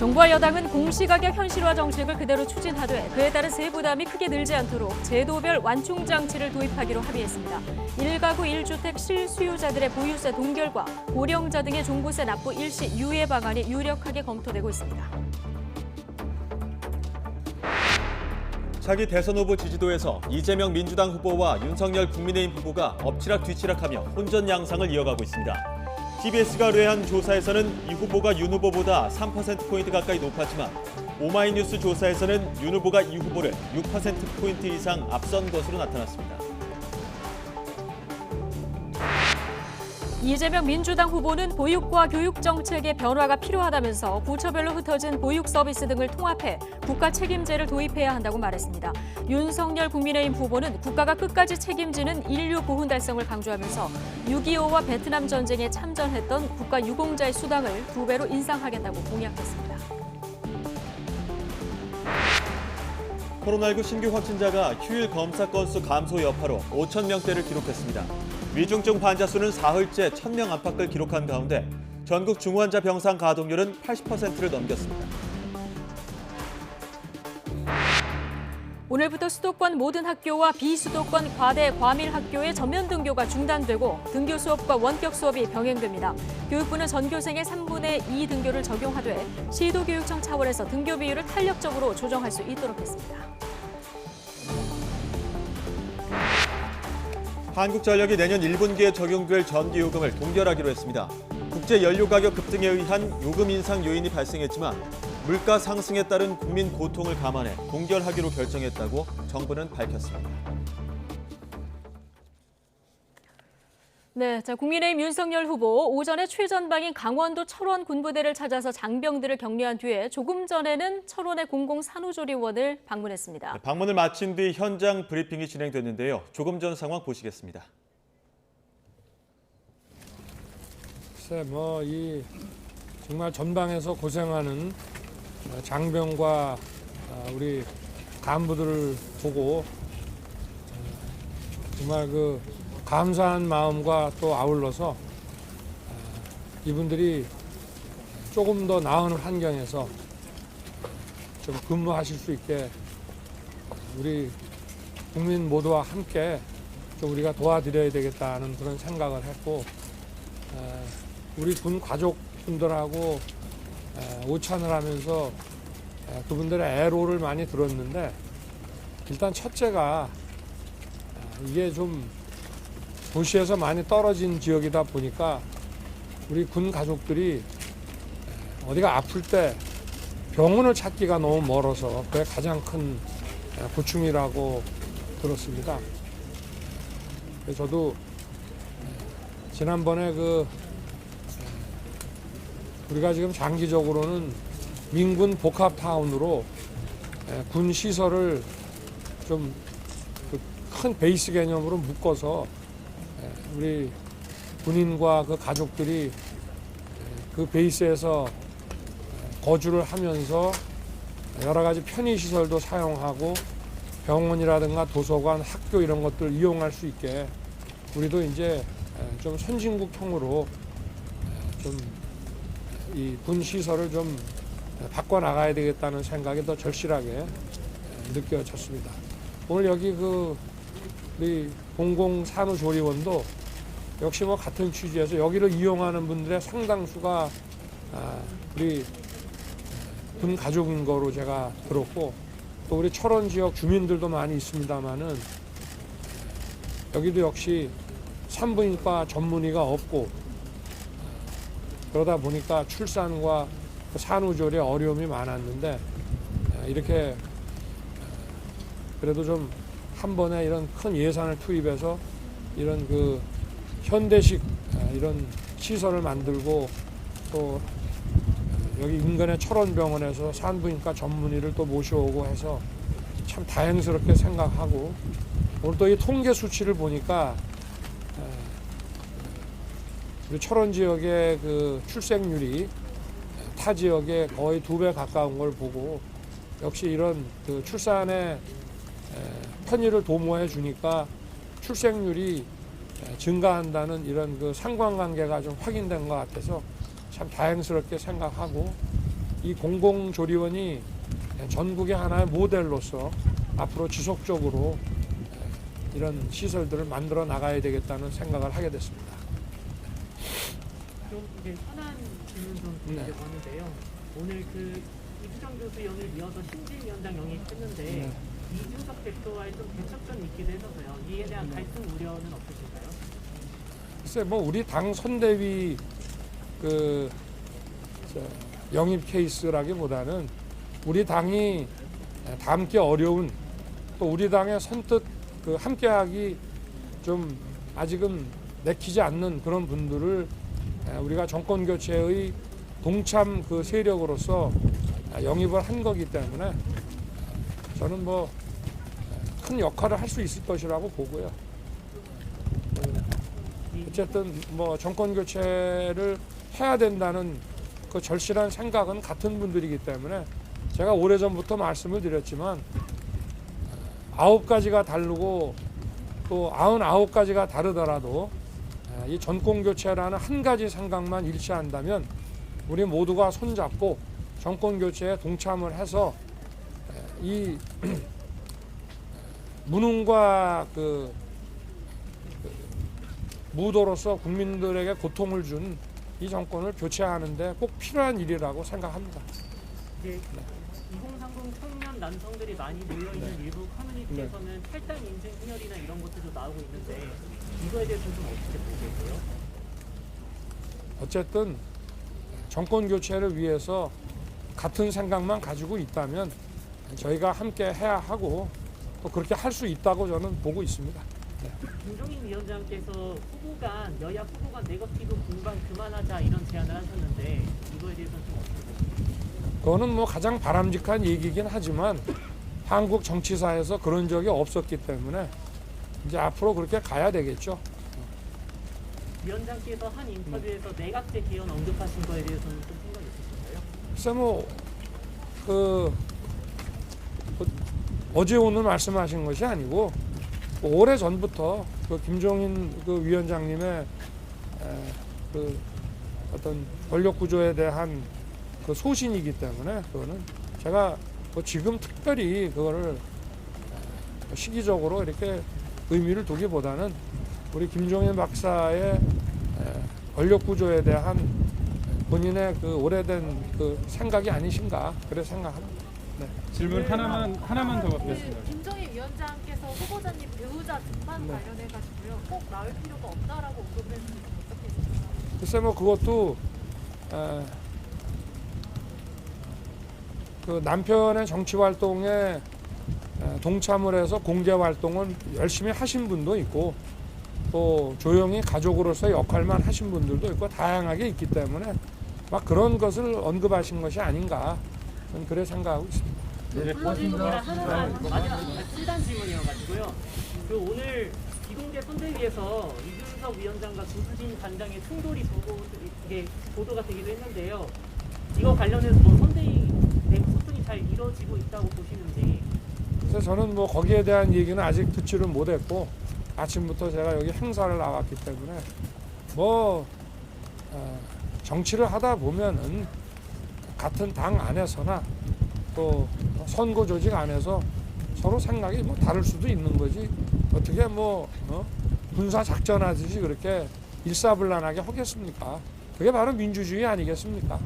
정부와 여당은 공시가격 현실화 정책을 그대로 추진하되 그에 따른 세부담이 크게 늘지 않도록 제도별 완충 장치를 도입하기로 합의했습니다. 1가구 1주택 실수요자들의 보유세 동결과 고령자 등의 종부세 납부 일시 유예 방안이 유력하게 검토되고 있습니다. 차기 대선 후보 지지도에서 이재명 민주당 후보와 윤석열 국민의힘 후보가 엎치락뒤치락하며 혼전 양상을 이어가고 있습니다. TBS가 의뢰한 조사에서는 이 후보가 윤 후보보다 3%포인트 가까이 높았지만 오마이뉴스 조사에서는 윤 후보가 이 후보를 6%포인트 이상 앞선 것으로 나타났습니다. 이재명 민주당 후보는 보육과 교육 정책의 변화가 필요하다면서 부처별로 흩어진 보육 서비스 등을 통합해 국가 책임제를 도입해야 한다고 말했습니다. 윤석열 국민의힘 후보는 국가가 끝까지 책임지는 인류 보훈 달성을 강조하면서 6.25와 베트남 전쟁에 참전했던 국가 유공자의 수당을 2배로 인상하겠다고 공약했습니다. 코로나19 신규 확진자가 휴일 검사 건수 감소 여파로 5천 명대를 기록했습니다. 위중증 환자 수는 사흘째 1,000명 안팎을 기록한 가운데 전국 중환자 병상 가동률은 80%를 넘겼습니다. 오늘부터 수도권 모든 학교와 비수도권 과대 과밀 학교의 전면 등교가 중단되고 등교 수업과 원격 수업이 병행됩니다. 교육부는 전교생의 3분의 2 등교를 적용하되 시도교육청 차원에서 등교 비율을 탄력적으로 조정할 수 있도록 했습니다. 한국전력이 내년 1분기에 적용될 전기요금을 동결하기로 했습니다. 국제 연료 가격 급등에 의한 요금 인상 요인이 발생했지만 물가 상승에 따른 국민 고통을 감안해 동결하기로 결정했다고 정부는 밝혔습니다. 네, 국민의힘 윤석열 후보 오전에 최전방인 강원도 철원 군부대를 찾아서 장병들을 격려한 뒤에 조금 전에는 철원의 공공산후조리원을 방문했습니다. 방문을 마친 뒤 현장 브리핑이 진행됐는데요. 조금 전 상황 보시겠습니다. 글쎄, 정말 전방에서 고생하는 장병과 우리 간부들을 보고 정말 감사한 마음과 또 아울러서 이분들이 조금 더 나은 환경에서 좀 근무하실 수 있게 우리 국민 모두와 함께 좀 우리가 도와드려야 되겠다는 그런 생각을 했고 우리 군 가족분들하고 오찬을 하면서 그분들의 애로를 많이 들었는데 일단 첫째가 이게 좀 도시에서 많이 떨어진 지역이다 보니까 우리 군 가족들이 어디가 아플 때 병원을 찾기가 너무 멀어서 그게 가장 큰 고충이라고 들었습니다. 그래서 저도 지난번에 우리가 지금 장기적으로는 민군 복합타운으로 군 시설을 좀 큰 베이스 개념으로 묶어서 우리 군인과 그 가족들이 그 베이스에서 거주를 하면서 여러 가지 편의시설도 사용하고 병원이라든가 도서관, 학교 이런 것들 이용할 수 있게 우리도 이제 좀 선진국형으로 좀 이 군 시설을 좀 바꿔나가야 되겠다는 생각이 더 절실하게 느껴졌습니다. 오늘 여기 우리 공공산후조리원도 역시 같은 취지에서 여기를 이용하는 분들의 상당수가 우리 군 가족인 거로 제가 들었고 또 우리 철원 지역 주민들도 많이 있습니다만은 여기도 역시 산부인과 전문의가 없고 그러다 보니까 출산과 산후조리에 어려움이 많았는데 이렇게 그래도 좀 한 번에 이런 큰 예산을 투입해서 이런 현대식 이런 시설을 만들고 또 여기 인근의 철원병원에서 산부인과 전문의를 또 모셔오고 해서 참 다행스럽게 생각하고 오늘 또 이 통계 수치를 보니까 우리 철원 지역의 출생률이 타 지역에 거의 2배 가까운 걸 보고 역시 이런 출산에 편의를 도모해 주니까 출생률이 증가한다는 이런 상관관계가 좀 확인된 것 같아서 참 다행스럽게 생각하고 이 공공조리원이 전국의 하나의 모델로서 앞으로 지속적으로 이런 시설들을 만들어 나가야 되겠다는 생각을 하게 됐습니다. 좀 이제 현안 질문 좀 드리려고 하는데요. 오늘 그 이수정 교수연을 이어서 신진 위원장 영입했는데 이준석 대표와의 좀 대척점이 있기도 해서요. 이에 대한 갈등 우려는 없으실까요? 글쎄 뭐 우리 당 선대위 영입 케이스라기보다는 우리 당이 담기 어려운 또 우리 당의 선뜻 함께하기 좀 아직은 내키지 않는 그런 분들을 우리가 정권 교체의 동참 세력으로서 영입을 한 거기 때문에 저는 뭐 큰 역할을 할 수 있을 것이라고 보고요. 어쨌든 뭐 정권 교체를 해야 된다는 그 절실한 생각은 같은 분들이기 때문에 제가 오래전부터 말씀을 드렸지만 9가지가 다르고 또 99가지가 다르더라도 이 정권 교체라는 한 가지 생각만 일치한다면 우리 모두가 손잡고 정권 교체에 동참을 해서 이 무능과 무도로서 국민들에게 고통을 준 이 정권을 교체하는데 꼭 필요한 일이라고 생각합니다. 이제 2030 청년 남성들이 많이 모여있는 일부 커뮤니티에서는 탈당 인증 hun열이나 이런 것들도 나오고 있는데 이거에 대해서는 좀 어떻게 보고 계세요? 어쨌든 정권 교체를 위해서 같은 생각만 가지고 있다면 저희가 함께 해야 하고 또 그렇게 할 수 있다고 저는 보고 있습니다. 김종인 위원장께서 후보 간 여야 후보 간 네거티브 공방 그만하자 이런 제안을 하셨는데 이거에 대해서는 좀 어떻게 보세요? 그거는 뭐 가장 바람직한 얘기긴 하지만 한국 정치사에서 그런 적이 없었기 때문에 이제 앞으로 그렇게 가야 되겠죠. 위원장께서 한 인터뷰에서 내각제 개헌 언급하신 거에 대해서는 좀 생각 있으신가요? 글쎄 뭐 어제 오늘 말씀하신 것이 아니고 오래 전부터 김종인 위원장님의 어떤 권력 구조에 대한 소신이기 때문에 그거는 제가 뭐 지금 특별히 그거를 시기적으로 이렇게 의미를 두기보다는 우리 김종인 박사의 권력 구조에 대한 본인의 오래된 생각이 아니신가 그래 생각합니다. 네. 질문 하나만 더 받겠습니다. 김종인 위원장께서 후보자님 배우자 등반 관련해가지고요. 꼭 나올 필요가 없다라고 언급을 했는데 어떻게 생각하세요? 글쎄 뭐 그것도 남편의 정치 활동에 동참을 해서 공개 활동을 열심히 하신 분도 있고 또 조용히 가족으로서 역할만 하신 분들도 있고 다양하게 있기 때문에 막 그런 것을 언급하신 것이 아닌가 저는 그래 생각하고 있습니다. 질문이라 하나만 마지막 실단 질문이어가지고요. 오늘 비공개 선대위에서 이준석 위원장과 조수진 단장의 충돌이 보도가 되기도 했는데요. 이거 관련해서 뭐 선대위 내 소통이 잘 이루어지고 있다고 보시는지. 그래서 저는 뭐 거기에 대한 얘기는 아직 듣지를 못했고 아침부터 제가 여기 행사를 나왔기 때문에 뭐 정치를 하다 보면은 같은 당 안에서나 또 선거 조직 안에서 서로 생각이 뭐 다를 수도 있는 거지 어떻게 뭐 군사 작전하듯이 그렇게 일사불란하게 하겠습니까? 그게 바로 민주주의 아니겠습니까?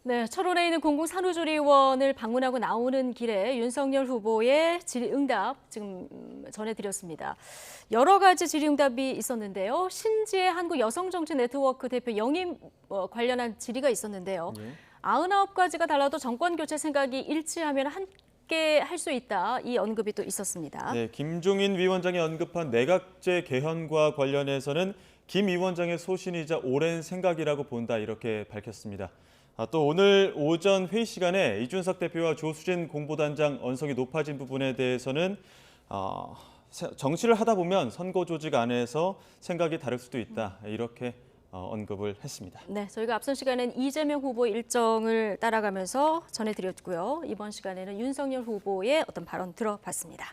네, 철원에 있는 공공산후조리원을 방문하고 나오는 길에 윤석열 후보의 질의응답 지금 전해드렸습니다. 여러 가지 질의응답이 있었는데요. 신지혜 한국여성정치네트워크 대표 영임 관련한 질의가 있었는데요. 99가지가 달라도 정권교체 생각이 일치하면 함께 할 수 있다. 이 언급이 또 있었습니다. 네, 김종인 위원장이 언급한 내각제 개헌과 관련해서는 김 위원장의 소신이자 오랜 생각이라고 본다 이렇게 밝혔습니다. 또 오늘 오전 회의 시간에 이준석 대표와 조수진 공보단장 언성이 높아진 부분에 대해서는 정치를 하다 보면 선거 조직 안에서 생각이 다를 수도 있다 이렇게 언급을 했습니다. 네, 저희가 앞선 시간엔 이재명 후보 일정을 따라가면서 전해드렸고요. 이번 시간에는 윤석열 후보의 어떤 발언 들어봤습니다.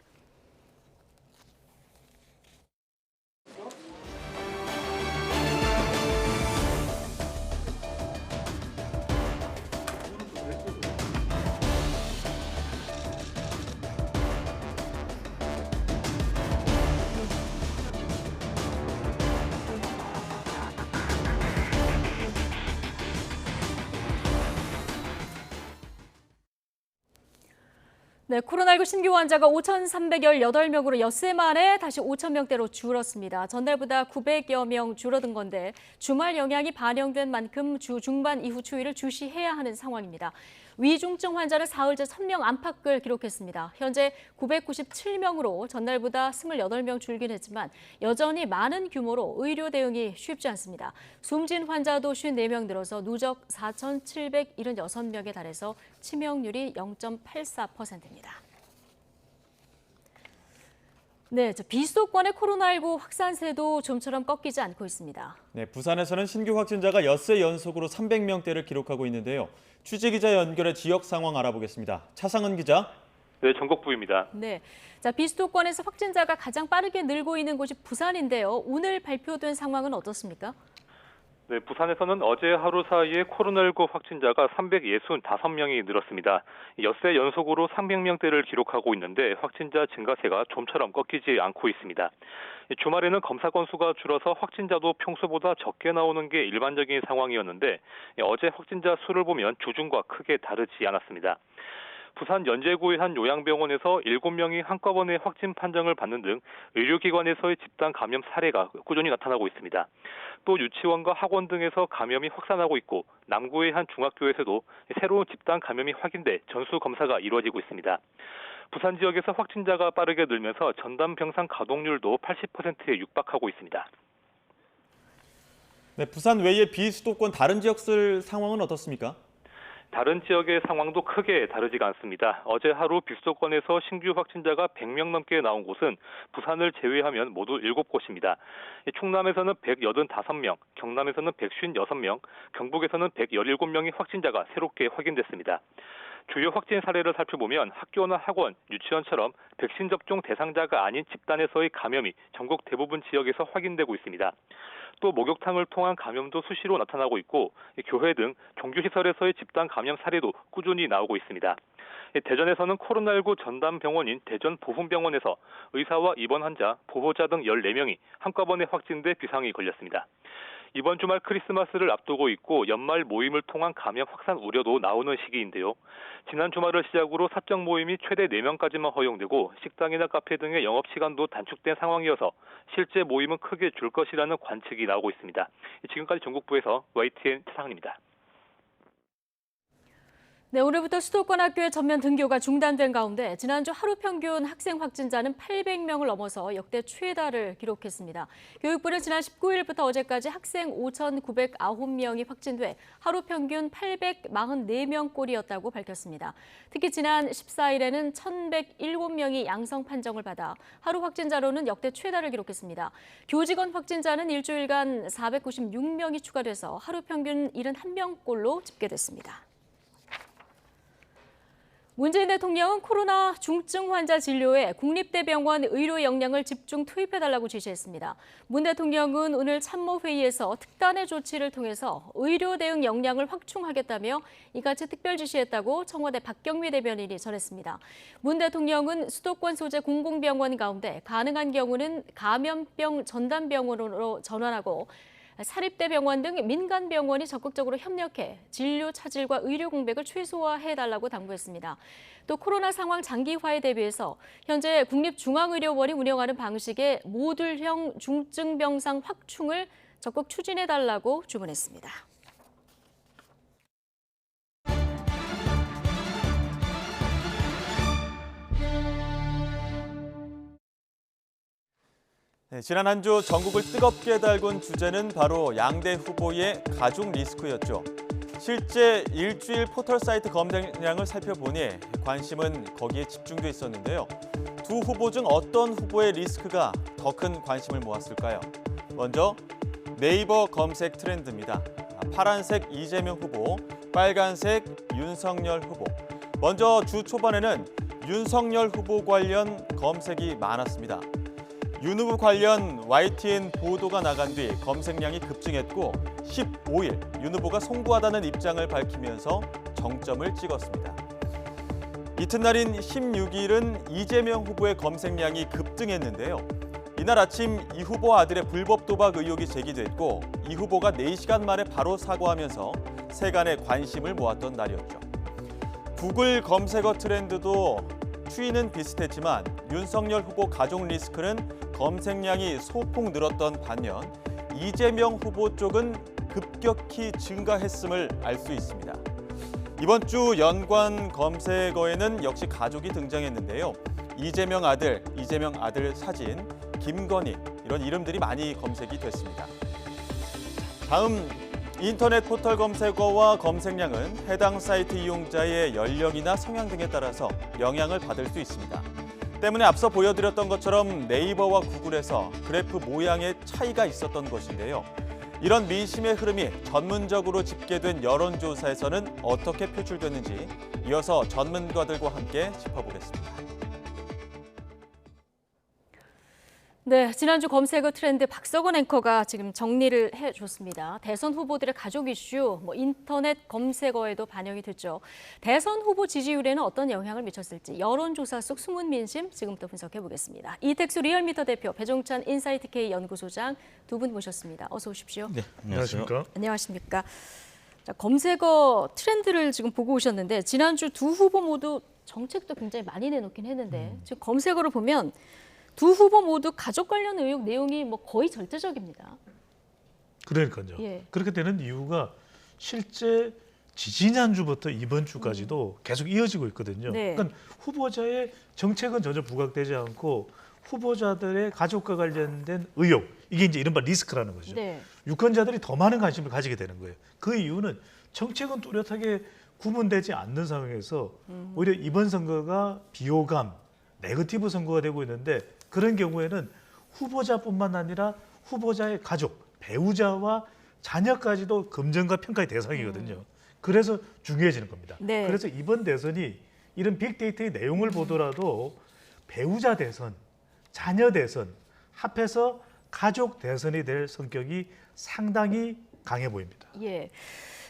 네, 코로나19 신규 환자가 5,318명으로 엿새 만에 다시 5,000명대로 줄었습니다. 전날보다 900여 명 줄어든 건데 주말 영향이 반영된 만큼 주 중반 이후 추이를 주시해야 하는 상황입니다. 위중증 환자는 사흘째 1,000명 안팎을 기록했습니다. 현재 997명으로 전날보다 28명 줄긴 했지만 여전히 많은 규모로 의료 대응이 쉽지 않습니다. 숨진 환자도 54명 늘어서 누적 4,776명에 달해서 치명률이 0.84%입니다. 네, 비수도권의 코로나19 확산세도 좀처럼 꺾이지 않고 있습니다. 네, 부산에서는 신규 확진자가 엿새 연속으로 300명대를 기록하고 있는데요. 취재기자 연결해 지역 상황 알아보겠습니다. 차상은 기자. 네, 전국부입니다. 네, 비수도권에서 확진자가 가장 빠르게 늘고 있는 곳이 부산인데요. 오늘 발표된 상황은 어떻습니까? 네, 부산에서는 어제 하루 사이에 코로나19 확진자가 365명이 늘었습니다. 엿새 연속으로 300명대를 기록하고 있는데 확진자 증가세가 좀처럼 꺾이지 않고 있습니다. 주말에는 검사 건수가 줄어서 확진자도 평소보다 적게 나오는 게 일반적인 상황이었는데 어제 확진자 수를 보면 주중과 크게 다르지 않았습니다. 부산 연제구의 한 요양병원에서 7명이 한꺼번에 확진 판정을 받는 등 의료기관에서의 집단 감염 사례가 꾸준히 나타나고 있습니다. 또 유치원과 학원 등에서 감염이 확산하고 있고 남구의 한 중학교에서도 새로운 집단 감염이 확인돼 전수 검사가 이루어지고 있습니다. 부산 지역에서 확진자가 빠르게 늘면서 전담 병상 가동률도 80%에 육박하고 있습니다. 네, 부산 외의 비수도권 다른 지역들 상황은 어떻습니까? 다른 지역의 상황도 크게 다르지가 않습니다. 어제 하루 비수도권에서 신규 확진자가 100명 넘게 나온 곳은 부산을 제외하면 모두 7곳입니다. 충남에서는 185명, 경남에서는 156명, 경북에서는 117명의 확진자가 새롭게 확인됐습니다. 주요 확진 사례를 살펴보면 학교나 학원, 유치원처럼 백신 접종 대상자가 아닌 집단에서의 감염이 전국 대부분 지역에서 확인되고 있습니다. 또 목욕탕을 통한 감염도 수시로 나타나고 있고 교회 등 종교시설에서의 집단 감염 사례도 꾸준히 나오고 있습니다. 대전에서는 코로나19 전담 병원인 대전 보훈병원에서 의사와 입원 환자, 보호자 등 14명이 한꺼번에 확진돼 비상이 걸렸습니다. 이번 주말 크리스마스를 앞두고 있고 연말 모임을 통한 감염 확산 우려도 나오는 시기인데요. 지난 주말을 시작으로 사적 모임이 최대 4명까지만 허용되고 식당이나 카페 등의 영업시간도 단축된 상황이어서 실제 모임은 크게 줄 것이라는 관측이 나오고 있습니다. 지금까지 전국부에서 YTN 차상입니다. 네, 오늘부터 수도권 학교의 전면 등교가 중단된 가운데 지난주 하루 평균 학생 확진자는 800명을 넘어서 역대 최다를 기록했습니다. 교육부는 지난 19일부터 어제까지 학생 5,909명이 확진돼 하루 평균 844명꼴이었다고 밝혔습니다. 특히 지난 14일에는 1,107명이 양성 판정을 받아 하루 확진자로는 역대 최다를 기록했습니다. 교직원 확진자는 일주일간 496명이 추가돼서 하루 평균 71명꼴로 집계됐습니다. 문재인 대통령은 코로나 중증 환자 진료에 국립대병원 의료 역량을 집중 투입해달라고 지시했습니다. 문 대통령은 오늘 참모회의에서 특단의 조치를 통해서 의료 대응 역량을 확충하겠다며 이같이 특별 지시했다고 청와대 박경미 대변인이 전했습니다. 문 대통령은 수도권 소재 공공병원 가운데 가능한 경우는 감염병 전담병원으로 전환하고 사립대병원 등 민간병원이 적극적으로 협력해 진료 차질과 의료 공백을 최소화해달라고 당부했습니다. 또 코로나 상황 장기화에 대비해서 현재 국립중앙의료원이 운영하는 방식의 모듈형 중증병상 확충을 적극 추진해달라고 주문했습니다. 네, 지난 한 주 전국을 뜨겁게 달군 주제는 바로 양대 후보의 가족 리스크였죠. 실제 일주일 포털 사이트 검색량을 살펴보니 관심은 거기에 집중돼 있었는데요. 두 후보 중 어떤 후보의 리스크가 더 큰 관심을 모았을까요? 먼저 네이버 검색 트렌드입니다. 파란색 이재명 후보, 빨간색 윤석열 후보. 먼저 주 초반에는 윤석열 후보 관련 검색이 많았습니다. 윤 후보 관련 YTN 보도가 나간 뒤 검색량이 급증했고 15일 윤 후보가 송구하다는 입장을 밝히면서 정점을 찍었습니다. 이튿날인 16일은 이재명 후보의 검색량이 급등했는데요. 이날 아침 이 후보 아들의 불법 도박 의혹이 제기됐고 이 후보가 4시간 만에 바로 사과하면서 세간의 관심을 모았던 날이었죠. 구글 검색어 트렌드도 추이는 비슷했지만 윤석열 후보 가족 리스크는 검색량이 소폭 늘었던 반면 이재명 후보 쪽은 급격히 증가했음을 알 수 있습니다. 이번 주 연관 검색어에는 역시 가족이 등장했는데요. 이재명 아들 사진, 김건희 이런 이름들이 많이 검색이 됐습니다. 다음 인터넷 포털 검색어와 검색량은 해당 사이트 이용자의 연령이나 성향 등에 따라서 영향을 받을 수 있습니다. 때문에 앞서 보여드렸던 것처럼 네이버와 구글에서 그래프 모양의 차이가 있었던 것인데요. 이런 민심의 흐름이 전문적으로 집계된 여론조사에서는 어떻게 표출됐는지 이어서 전문가들과 함께 짚어보겠습니다. 네, 지난주 검색어 트렌드 박석원 앵커가 지금 정리를 해줬습니다. 대선 후보들의 가족 이슈, 인터넷 검색어에도 반영이 됐죠. 대선 후보 지지율에는 어떤 영향을 미쳤을지 여론조사 속 숨은 민심 지금부터 분석해 보겠습니다. 이택수 리얼미터 대표, 배종찬 인사이트K 연구소장 두 분 모셨습니다. 어서 오십시오. 네, 안녕하십니까? 안녕하십니까? 자, 검색어 트렌드를 지금 보고 오셨는데 지난주 두 후보 모두 정책도 굉장히 많이 내놓긴 했는데 지금 검색어를 보면 두 후보 모두 가족 관련 의혹 내용이 거의 절대적입니다. 그러니까요. 예. 그렇게 되는 이유가 실제 지지난주부터 이번 주까지도 계속 이어지고 있거든요. 네. 그러니까 후보자의 정책은 전혀 부각되지 않고 후보자들의 가족과 관련된 의혹, 이게 이제 이른바 리스크라는 거죠. 네. 유권자들이 더 많은 관심을 가지게 되는 거예요. 그 이유는 정책은 뚜렷하게 구분되지 않는 상황에서 오히려 이번 선거가 비호감, 네거티브 선거가 되고 있는데 그런 경우에는 후보자뿐만 아니라 후보자의 가족, 배우자와 자녀까지도 검증과 평가의 대상이거든요. 그래서 중요해지는 겁니다. 네. 그래서 이번 대선이 이런 빅데이터의 내용을 보더라도 배우자 대선, 자녀 대선, 합해서 가족 대선이 될 성격이 상당히 강해 보입니다. 예.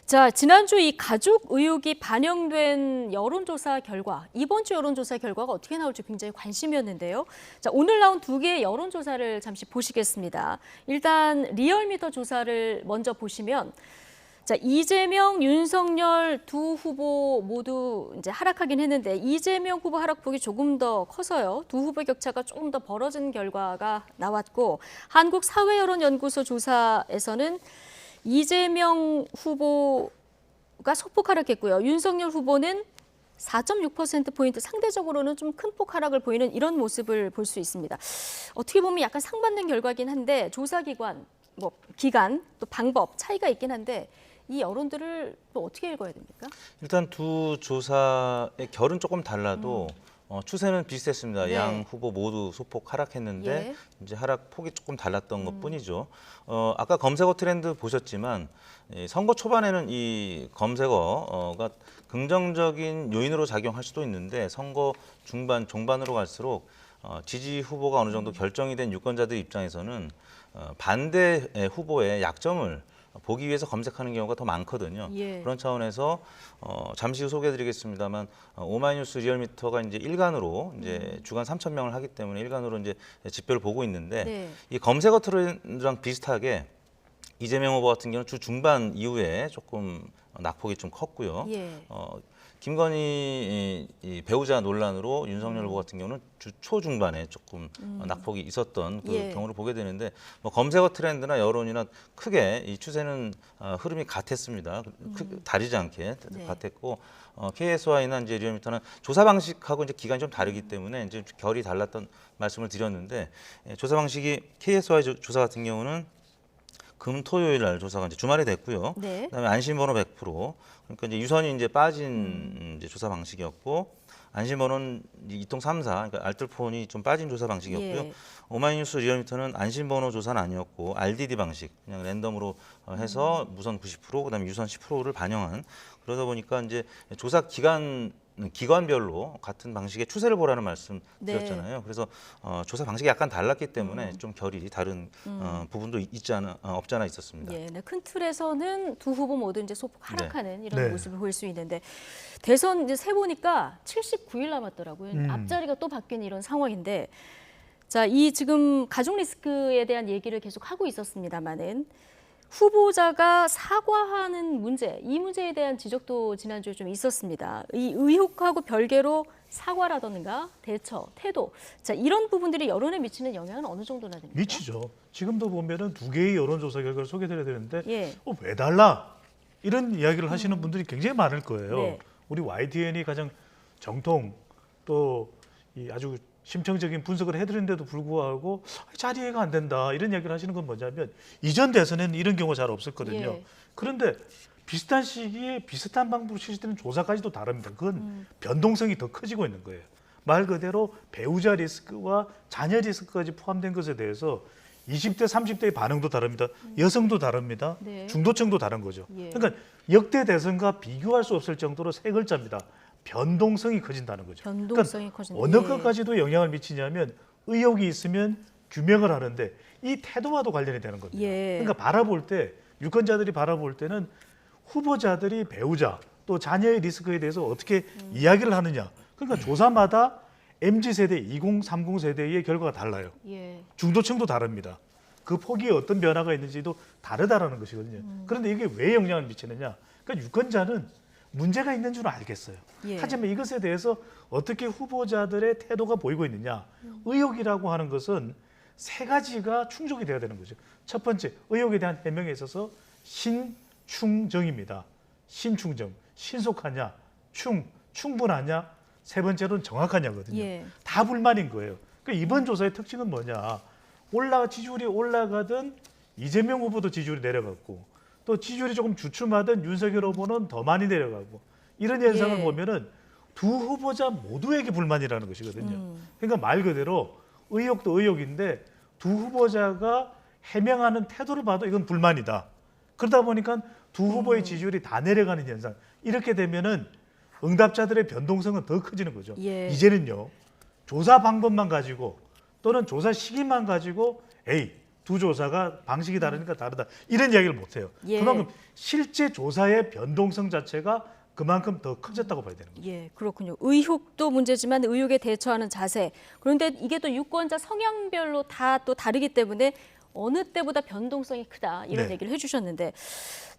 자, 지난주 이 가족 의혹이 반영된 여론조사 결과, 이번 주 여론조사 결과가 어떻게 나올지 굉장히 관심이었는데요. 자, 오늘 나온 두 개의 여론조사를 잠시 보시겠습니다. 일단 리얼미터 조사를 먼저 보시면, 자, 이재명, 윤석열 두 후보 모두 이제 하락하긴 했는데 이재명 후보 하락폭이 조금 더 커서요. 두 후보 격차가 조금 더 벌어진 결과가 나왔고, 한국사회여론연구소 조사에서는 이재명 후보가 소폭 하락했고요. 윤석열 후보는 4.6%포인트 상대적으로는 좀 큰 폭 하락을 보이는 이런 모습을 볼 수 있습니다. 어떻게 보면 약간 상반된 결과긴 한데 조사기관, 기간, 또 방법 차이가 있긴 한데 이 여론들을 또 어떻게 읽어야 됩니까? 일단 두 조사의 결은 조금 달라도 추세는 비슷했습니다. 네. 양 후보 모두 소폭 하락했는데 예. 이제 하락 폭이 조금 달랐던 것뿐이죠. 아까 검색어 트렌드 보셨지만 선거 초반에는 이 검색어가 긍정적인 요인으로 작용할 수도 있는데 선거 중반, 종반으로 갈수록 지지 후보가 어느 정도 결정이 된 유권자들 입장에서는 반대 후보의 약점을 보기 위해서 검색하는 경우가 더 많거든요. 예. 그런 차원에서 잠시 후 소개해드리겠습니다만 오마이뉴스 리얼미터가 이제 일간으로 이제 주간 3,000명을 하기 때문에 일간으로 이제 지표를 보고 있는데 네. 이 검색어 트렌드랑 비슷하게 이재명 후보 같은 경우는 주 중반 이후에 조금 낙폭이 좀 컸고요. 예. 김건희 이 배우자 논란으로 윤석열 후보 같은 경우는 주 초중반에 조금 낙폭이 있었던 그 예. 경우를 보게 되는데 검색어 트렌드나 여론이나 크게 이 추세는 흐름이 같았습니다. 다르지 않게 네. 같았고 KSY나 이제 리얼미터는 조사 방식하고 이제 기간이 좀 다르기 때문에 이제 결이 달랐던 말씀을 드렸는데 조사 방식이 KSY 조사 같은 경우는 금, 토요일 날 조사가 이제 주말에 됐고요. 네. 그다음에 안심번호 100%. 그러니까 이제 유선이 이제 빠진 이제 조사 방식이었고 안심번호는 2통 3사, 그러니까 알뜰폰이 좀 빠진 조사 방식이었고요. 예. 오마이뉴스 리얼미터는 안심번호 조사는 아니었고 RDD 방식, 그냥 랜덤으로 해서 무선 90%, 그다음에 유선 10%를 반영한 그러다 보니까 이제 조사 기관별로 같은 방식의 추세를 보라는 말씀 드렸잖아요. 그래서 조사 방식이 약간 달랐기 때문에 좀 결이 다른 부분도 없지 않아 있었습니다. 예, 네, 큰 틀에서는 두 후보 모두 이제 소폭 하락하는 이런 네. 모습을 볼 수 있는데 대선 이제 세 보니까 79일 남았더라고요. 앞자리가 또 바뀌는 이런 상황인데 자, 이 지금 가족 리스크에 대한 얘기를 계속 하고 있었습니다만은 후보자가 사과하는 문제, 이 문제에 대한 지적도 지난주에 좀 있었습니다. 이 의혹하고 별개로 사과라든가 대처, 태도, 자 이런 부분들이 여론에 미치는 영향은 어느 정도나 됩니까? 미치죠. 지금도 보면은 2개의 여론조사 결과를 소개드려야 되는데 예. 왜 달라? 이런 이야기를 하시는 분들이 굉장히 많을 거예요. 네. 우리 YTN이 가장 정통 또 이 아주 심층적인 분석을 해드리는데도 불구하고 잘 이해가 안 된다 이런 이야기를 하시는 건 뭐냐면 이전 대선에는 이런 경우가 잘 없었거든요. 예. 그런데 비슷한 시기에 비슷한 방법으로 실시되는 조사까지도 다릅니다. 그건 변동성이 더 커지고 있는 거예요. 말 그대로 배우자 리스크와 자녀 리스크까지 포함된 것에 대해서 20대, 30대의 반응도 다릅니다. 여성도 다릅니다. 네. 중도층도 다른 거죠. 예. 그러니까 역대 대선과 비교할 수 없을 정도로 세 글자입니다. 변동성이 커진다는 거죠. 변동성이 커진다. 어느 예. 것까지도 영향을 미치냐면 의혹이 있으면 규명을 하는데 이 태도와도 관련이 되는 겁니다. 예. 그러니까 바라볼 때 유권자들이 바라볼 때는 후보자들이 배우자 또 자녀의 리스크에 대해서 어떻게 이야기를 하느냐. 그러니까 조사마다 MZ세대, 2030 세대의 결과가 달라요. 예. 중도층도 다릅니다. 그 폭이 어떤 변화가 있는지도 다르다라는 것이거든요. 그런데 이게 왜 영향을 미치느냐? 그러니까 유권자는 문제가 있는 줄 알겠어요. 예. 하지만 이것에 대해서 어떻게 후보자들의 태도가 보이고 있느냐? 의혹이라고 하는 것은 세 가지가 충족이 돼야 되는 거죠. 첫 번째, 의혹에 대한 해명에 있어서 신충정입니다. 신충정, 신속하냐, 충분하냐, 세 번째로는 정확하냐거든요. 예. 다 불만인 거예요. 그러니까 이번 조사의 특징은 뭐냐? 지지율이 올라가든 이재명 후보도 지지율이 내려갔고 또 지지율이 조금 주춤하던 윤석열 후보는 더 많이 내려가고 이런 현상을 예. 보면은 두 후보자 모두에게 불만이라는 것이거든요. 그러니까 말 그대로 의혹도 의혹인데 두 후보자가 해명하는 태도를 봐도 이건 불만이다. 그러다 보니까 두 후보의 지지율이 다 내려가는 현상. 이렇게 되면은 응답자들의 변동성은 더 커지는 거죠. 예. 이제는요. 조사 방법만 가지고 또는 조사 시기만 가지고 두 조사가 방식이 다르니까 다르다. 이런 이야기를 못 해요. 예. 그만큼 실제 조사의 변동성 자체가 그만큼 더 커졌다고 봐야 되는 거죠. 예, 그렇군요. 의혹도 문제지만 의혹에 대처하는 자세. 그런데 이게 또 유권자 성향별로 다 또 다르기 때문에 어느 때보다 변동성이 크다 이런 네. 얘기를 해주셨는데,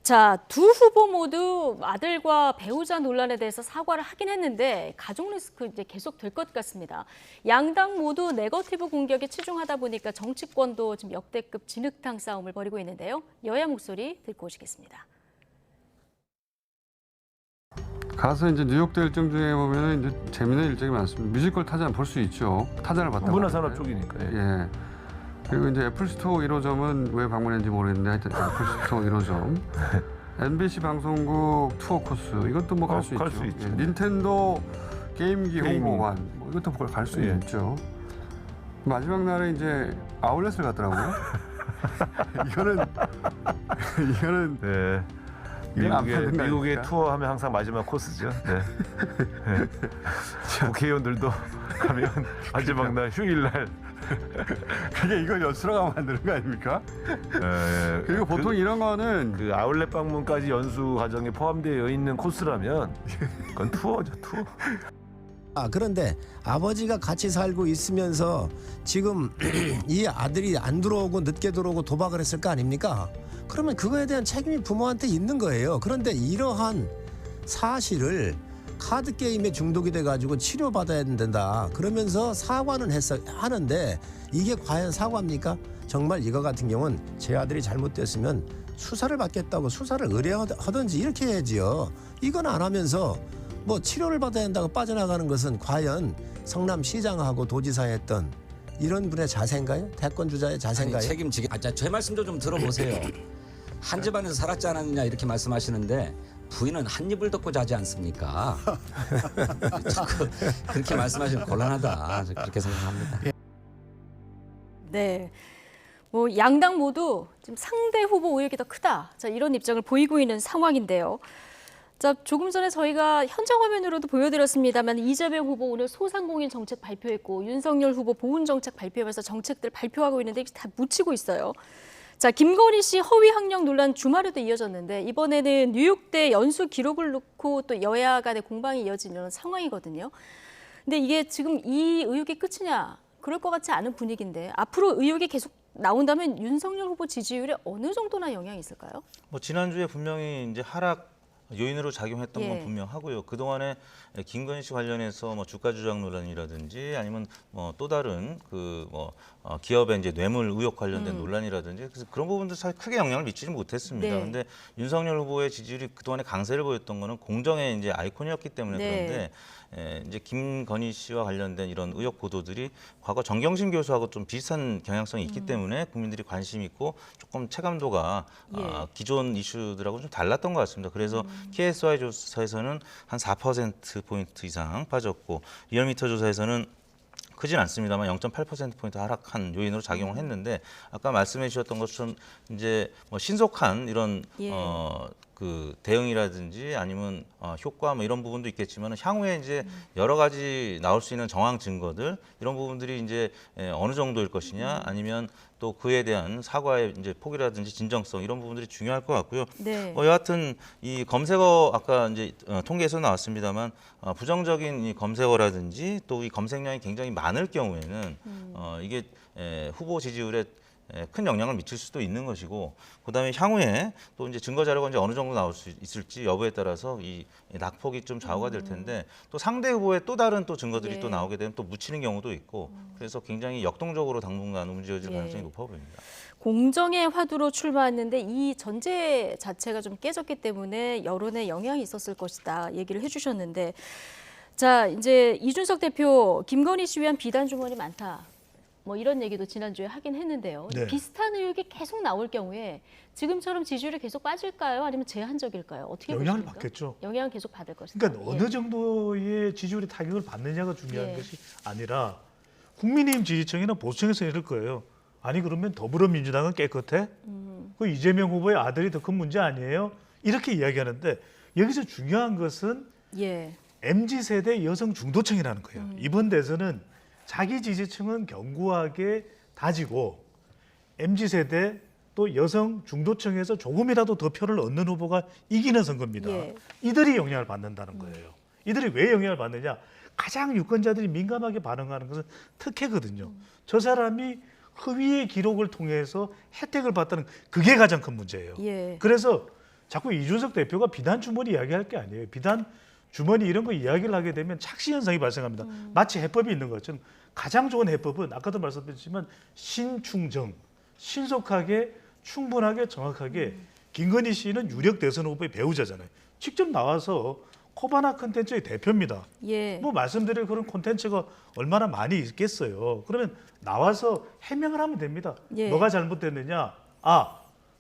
자, 두 후보 모두 아들과 배우자 논란에 대해서 사과를 하긴 했는데 가족 리스크 이제 계속 될 것 같습니다. 양당 모두 네거티브 공격에 치중하다 보니까 정치권도 지금 역대급 진흙탕 싸움을 벌이고 있는데요. 여야 목소리 듣고 오시겠습니다. 가서 이제 뉴욕대 일정 중에 보면은 이제 재미있는 일정이 많습니다. 뮤지컬 타잔 볼 수 있죠. 타잔을 봤다고. 문화산업 쪽이니까. 예. 그리고 이제 애플스토어 1호점은 왜 방문했는지 모르겠는데 하여튼 애플스토어 1호점. MBC 방송국 투어 코스 이것도 뭐 갈 수 있죠. 갈 수 있죠. 예. 닌텐도 게임기 홍보관 뭐 이것도 갈 수 예. 있죠. 마지막 날에 이제 아울렛을 갔더라고요. 이거는 네. 미국의 투어하면 항상 마지막 코스죠. 네. 네. 국회의원들도 가면 마지막 날 휴일날. 그게 이걸 연수로 만드는 거 아닙니까? 네. 그리고 보통 이런 거는 그 아울렛 방문까지 연수 과정에 포함되어 있는 코스라면 그건 투어죠, 투어. 그런데 아버지가 같이 살고 있으면서 지금 이 아들이 안 들어오고 늦게 들어오고 도박을 했을 거 아닙니까? 그러면 그거에 대한 책임이 부모한테 있는 거예요. 그런데 이러한 사실을 카드 게임에 중독이 돼가지고 치료받아야 된다. 그러면서 사과는 하는데 이게 과연 사과입니까? 정말 이거 같은 경우는 제 아들이 잘못됐으면 수사를 받겠다고 수사를 의뢰하든지 이렇게 해야지요. 이건 안 하면서 뭐 치료를 받아야 한다고 빠져나가는 것은 과연 성남시장하고 도지사에 했던 이런 분의 자세인가요? 대권 주자의 자세인가요? 책임지게. 제 말씀도 좀 들어보세요. 한 집안에서 살았지 않았느냐 이렇게 말씀하시는데 부인은 한 입을 덮고 자지 않습니까? 그렇게 말씀하시면 곤란하다. 그렇게 생각합니다. 네. 뭐 양당 모두 지금 상대 후보 의혹이 더 크다. 자, 이런 입장을 보이고 있는 상황인데요. 자, 조금 전에 저희가 현장 화면으로도 보여드렸습니다만 이재명 후보 오늘 소상공인 정책 발표했고 윤석열 후보 보훈 정책 발표하면서 정책들 발표하고 있는데 다 묻히고 있어요. 자, 김건희 씨 허위 학력 논란 주말에도 이어졌는데 이번에는 뉴욕대 연수 기록을 놓고 또 여야 간의 공방이 이어지는 상황이거든요. 근데 이게 지금 이 의혹이 끝이냐? 그럴 것 같지 않은 분위기인데 앞으로 의혹이 계속 나온다면 윤석열 후보 지지율에 어느 정도나 영향이 있을까요? 뭐 지난주에 분명히 이제 하락 요인으로 작용했던 건 예. 분명하고요. 그동안에 김건희 씨 관련해서 뭐 주가 조작 논란이라든지 아니면 뭐 또 다른 기업의 이제 뇌물 의혹 관련된 논란이라든지 그래서 그런 부분도 사실 크게 영향을 미치지 못했습니다. 네. 그런데 윤석열 후보의 지지율이 그동안에 강세를 보였던 거는 공정의 이제 아이콘이었기 때문에 네. 그런데 이제 김건희 씨와 관련된 이런 의혹 보도들이 과거 정경심 교수하고 좀 비슷한 경향성이 있기 때문에 국민들이 관심 있고 조금 체감도가 기존 이슈들하고 좀 달랐던 것 같습니다. 그래서 KSI 조사에서는 한 4%포인트 이상 빠졌고 리얼미터 조사에서는 크진 않습니다만 0.8%포인트 하락한 요인으로 작용을 했는데 아까 말씀해 주셨던 것처럼 이제 뭐 신속한 이런 그 대응이라든지 아니면 효과 뭐 이런 부분도 있겠지만 향후에 이제 여러 가지 나올 수 있는 정황 증거들 이런 부분들이 이제 어느 정도일 것이냐 아니면 또 그에 대한 사과의 이제 폭이라든지 진정성 이런 부분들이 중요할 것 같고요. 네. 여하튼 이 검색어 아까 이제 통계에서 나왔습니다만 부정적인 이 검색어라든지 또 이 검색량이 굉장히 많을 경우에는 이게 후보 지지율에 큰 영향을 미칠 수도 있는 것이고 그다음에 향후에 또 이제 증거 자료가 이제 어느 정도 나올 수 있을지 여부에 따라서 이 낙폭이 좀 좌우가 될 텐데 또 상대 후보의 또 다른 또 증거들이 또 나오게 되면 또 묻히는 경우도 있고 그래서 굉장히 역동적으로 당분간 움직여질 가능성이 높아 보입니다. 공정의 화두로 출마했는데 이 전제 자체가 좀 깨졌기 때문에 여론에 영향이 있었을 것이다 얘기를 해주셨는데 자 이제 이준석 대표 김건희 씨 위한 비단 주머니 많다. 뭐 이런 얘기도 지난주에 하긴 했는데요. 네. 비슷한 의혹이 계속 나올 경우에 지금처럼 지지율이 계속 빠질까요? 아니면 제한적일까요? 어떻게 영향을 보십니까? 받겠죠. 영향을 계속 받을 것이다. 그러니까 어느 정도의 지지율이 타격을 받느냐가 중요한 예. 것이 아니라 국민의힘 지지층이나 보수층에서 이럴 거예요. 아니 그러면 더불어민주당은 깨끗해? 그 이재명 후보의 아들이 더 큰 문제 아니에요? 이렇게 이야기하는데 여기서 중요한 것은 예. MZ세대 여성 중도층이라는 거예요. 이번 대선은 자기 지지층은 견고하게 다지고 MZ세대 또 여성 중도층에서 조금이라도 더 표를 얻는 후보가 이기는 선거입니다. 예. 이들이 영향을 받는다는 거예요. 이들이 왜 영향을 받느냐? 가장 유권자들이 민감하게 반응하는 것은 특혜거든요. 저 사람이 허위의 기록을 통해서 혜택을 받다는 그게 가장 큰 문제예요. 예. 그래서 자꾸 이준석 대표가 비단 주머니 이야기할 게 아니에요. 비단 주머니 이런 거 이야기를 하게 되면 착시 현상이 발생합니다. 마치 해법이 있는 것처럼 가장 좋은 해법은 아까도 말씀드렸지만 신충정, 신속하게 충분하게 정확하게 김건희 씨는 유력 대선 후보의 배우자잖아요. 직접 나와서 코바나 콘텐츠의 대표입니다. 예. 뭐 말씀드릴 그런 콘텐츠가 얼마나 많이 있겠어요. 그러면 나와서 해명을 하면 됩니다. 예. 뭐가 잘못됐느냐?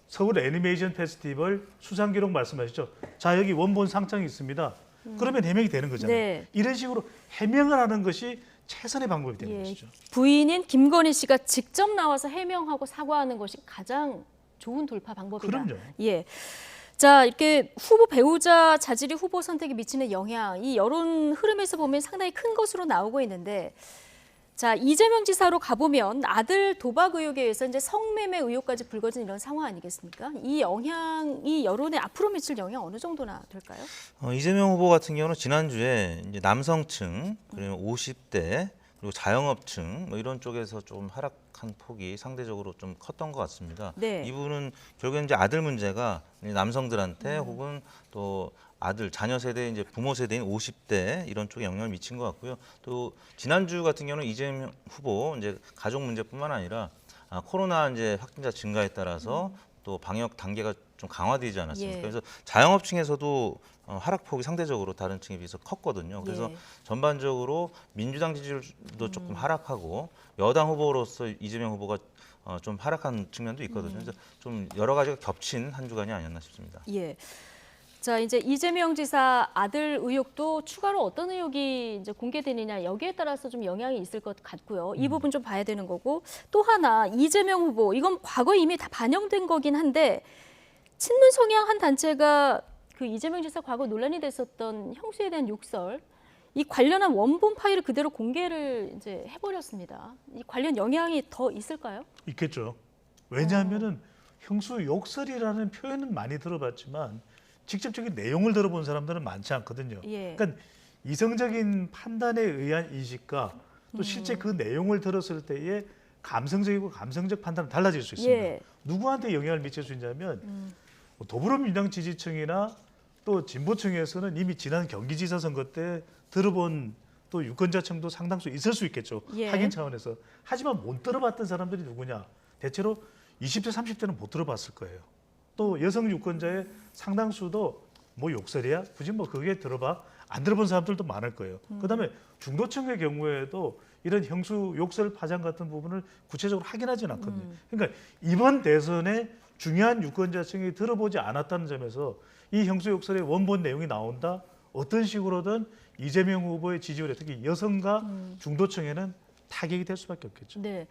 서울 애니메이션 페스티벌 수상 기록 말씀하시죠. 자 여기 원본 상장이 있습니다. 그러면 해명이 되는 거잖아요. 네. 이런 식으로 해명을 하는 것이 최선의 방법이 되는 것이죠. 부인인 김건희 씨가 직접 나와서 해명하고 사과하는 것이 가장 좋은 돌파 방법이다. 그럼요. 예. 자, 이렇게 후보 배우자 자질이 후보 선택에 미치는 영향, 이 여론 흐름에서 보면 상당히 큰 것으로 나오고 있는데, 자, 이재명 지사로 가보면 아들 도박 의혹에 의해서 이제 성매매 의혹까지 불거진 이런 상황 아니겠습니까? 이 영향이 여론에 앞으로 미칠 영향 어느 정도나 될까요? 이재명 후보 같은 경우는 지난주에 이제 남성층 그리고 50대 그리고 자영업층 뭐 이런 쪽에서 좀 하락한 폭이 상대적으로 좀 컸던 것 같습니다. 네. 이분은 결국엔 이제 아들 문제가 남성들한테 혹은 또 아들 자녀 세대 이제 부모 세대인 50대 이런 쪽에 영향을 미친 것 같고요. 또 지난주 같은 경우는 이재명 후보 이제 가족 문제뿐만 아니라 코로나 이제 확진자 증가에 따라서 또 방역 단계가 좀 강화되지 않았습니까? 예. 그래서 자영업층에서도 하락폭이 상대적으로 다른 층에 비해서 컸거든요. 그래서 예. 전반적으로 민주당 지지율도 조금 하락하고 여당 후보로서 이재명 후보가 좀 하락한 측면도 있거든요. 그래서 좀 여러 가지가 겹친 한 주간이 아니었나 싶습니다. 예. 자, 이제 이재명 지사 아들 의혹도 추가로 어떤 의혹이 이제 공개되느냐 여기에 따라서 좀 영향이 있을 것 같고요. 이 부분 좀 봐야 되는 거고 또 하나 이재명 후보 이건 과거에 이미 다 반영된 거긴 한데 친문 성향 한 단체가 그 이재명 지사 과거 논란이 됐었던 형수에 대한 욕설 이 관련한 원본 파일을 그대로 공개를 이제 해버렸습니다. 이 관련 영향이 더 있을까요? 있겠죠. 왜냐하면은 형수 욕설이라는 표현은 많이 들어봤지만 직접적인 내용을 들어본 사람들은 많지 않거든요. 예. 그러니까 이성적인 판단에 의한 인식과 또 실제 그 내용을 들었을 때의 감성적이고 감성적 판단은 달라질 수 있습니다. 예. 누구한테 영향을 미칠 수 있냐면 더불어민주당 지지층이나 또 진보층에서는 이미 지난 경기지사 선거 때 들어본 또 유권자층도 상당수 있을 수 있겠죠. 예. 확인 차원에서. 하지만 못 들어봤던 사람들이 누구냐. 대체로 20대 30대는 못 들어봤을 거예요. 또 여성 유권자의 상당수도 뭐 욕설이야? 굳이 뭐 그게 들어봐? 안 들어본 사람들도 많을 거예요. 그다음에 중도층의 경우에도 이런 형수 욕설 파장 같은 부분을 구체적으로 확인하지는 않거든요. 그러니까 이번 대선에 중요한 유권자층이 들어보지 않았다는 점에서 이 형수 욕설의 원본 내용이 나온다. 어떤 식으로든 이재명 후보의 지지율에 특히 여성과 중도층에는 타격이 될 수밖에 없겠죠. 네.